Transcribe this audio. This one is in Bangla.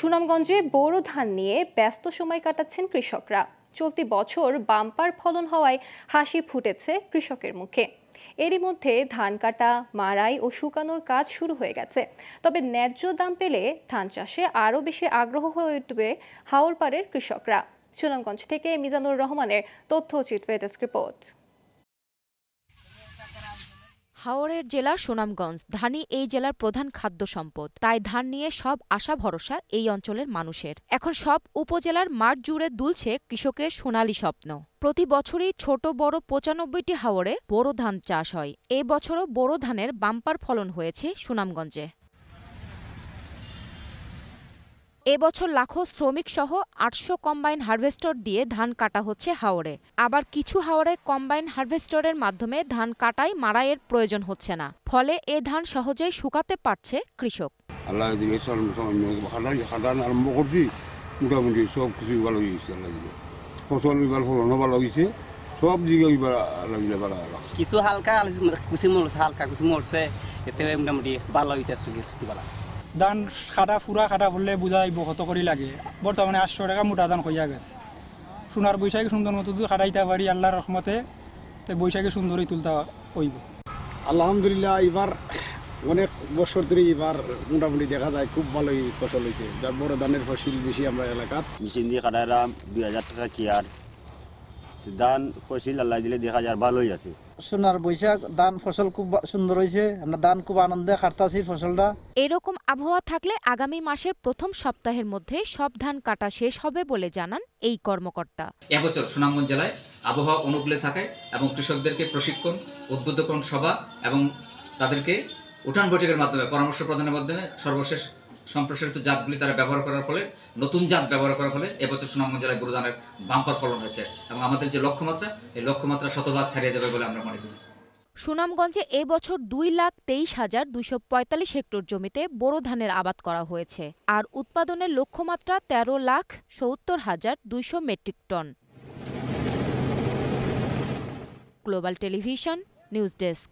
সুনামগঞ্জে বোরো ধান নিয়ে ব্যস্ত সময় কাটাচ্ছেন কৃষকরা। চলতি বছর বাম্পার ফলন হওয়ায় হাসি ফুটেছে কৃষকের মুখে। এরই মধ্যে ধান কাটা, মাড়াই ও শুকানোর কাজ শুরু হয়ে গেছে। তবে ন্যায্য দাম পেলে ধান চাষে আরও বেশি আগ্রহ হয়ে উঠবে হাওরপাড়ের কৃষকরা। সুনামগঞ্জ থেকে মিজানুর রহমানের তথ্যচিত্র ডেস্ক রিপোর্ট। হাওরের জেলা সুনামগঞ্জ। ধানই এই জেলার প্রধান খাদ্য সম্পদ। তাই ধান নিয়ে সব আশা ভরসা এই অঞ্চলের মানুষের। এখন সব উপজেলার মাঠ জুড়ে দুলছে কৃষকের সোনালী স্বপ্ন। প্রতি বছরই ছোট বড় ৯৫টি হাওরে বোরো ধান চাষ হয়। এই বছরও বোরো ধানের বাম্পার ফলন হয়েছে সুনামগঞ্জে। এবছর লাখো শ্রমিক সহ ৮০০ কম্বাইন হারভেস্টর দিয়ে ধান কাটা হচ্ছে হাওরে। আবার কিছু হাওরে কম্বাইন হারভেস্টরের মাধ্যমে ধান কাটাই মাড়াইয়ের প্রয়োজন হচ্ছে না। ফলে এ ধান সহজেই শুকাতে পারছে কৃষক। আরম্ভ করছি, মোটামুটি সব কিছু ভালো হয়েছে। ফসল এবার ফলনও ভালো হয়েছে, সব দিকে কিছু হালকা কুচি মরছে, হালকা কুচি মরছে, এতে মোটামুটি ভালো হইতেছে। ধান খাটা ফুরা খাটা ফুললে বুঝাই কত করে লাগে। বর্তমানে ৮০০ টাকা মোটা ধান হইয়া গেছে। সোনার বৈশাখী সুন্দর মতো যদি খাটাইতে পারি আল্লাহর রহমতে, তো বৈশাখী সুন্দরই তুলতে হইব। আলহামদুলিল্লাহ এবার অনেক বছর ধরে এবার মোটামুটি দেখা যায় খুব ভালোই ফসল হয়েছে। বড় ধানের ফসল বেশি আমরা এলাকাত। মেশিন দিয়ে কাটাইলাম ২০০০ টাকা কেয়ার ধান ফসল আল্লাহ দিলে দেখা যায় ভালোই আছে। সোনার বৈশাখ ধান ফসল খুব সুন্দর হয়েছে। আমরা ধান খুব আনন্দে কাটতাছি ফসলটা। এরকম আবহাওয়া থাকলে আগামী মাসের প্রথম সপ্তাহের মধ্যে সব ধান কাটা শেষ হবে বলে জানান এই কর্মকর্তা। এবছর সুনামগঞ্জ জেলায় আবহাওয়া অনুকূলে থাকায় এবং কৃষকদেরকে প্রশিক্ষণ, উদ্বুদ্ধকরণ সভা এবং তাদেরকে উঠান বৈঠকের মাধ্যমে পরামর্শ প্রদানের মাধ্যমে সর্বশেষ সম্প্রসারিত জাতগুলি তারা ব্যবহার করার ফলে, নতুন জাত ব্যবহার করার ফলে এবছর সুনামগঞ্জ জেলায় গরু ধানের বাম্পার ফলন হয়েছে এবং আমাদের যে লক্ষ্যমাত্রা, এই লক্ষ্যমাত্রা শতভাগ ছাড়িয়ে যাবে বলে আমরা মনে করি। সুনামগঞ্জে এবছর ২,২৩,২৪৫ হেক্টর জমিতে বোরো ধানের আবাদ করা হয়েছে। আর উৎপাদনের লক্ষ্যমাত্রা ১৩,৭০,২০০ metric ton. Global television news desk.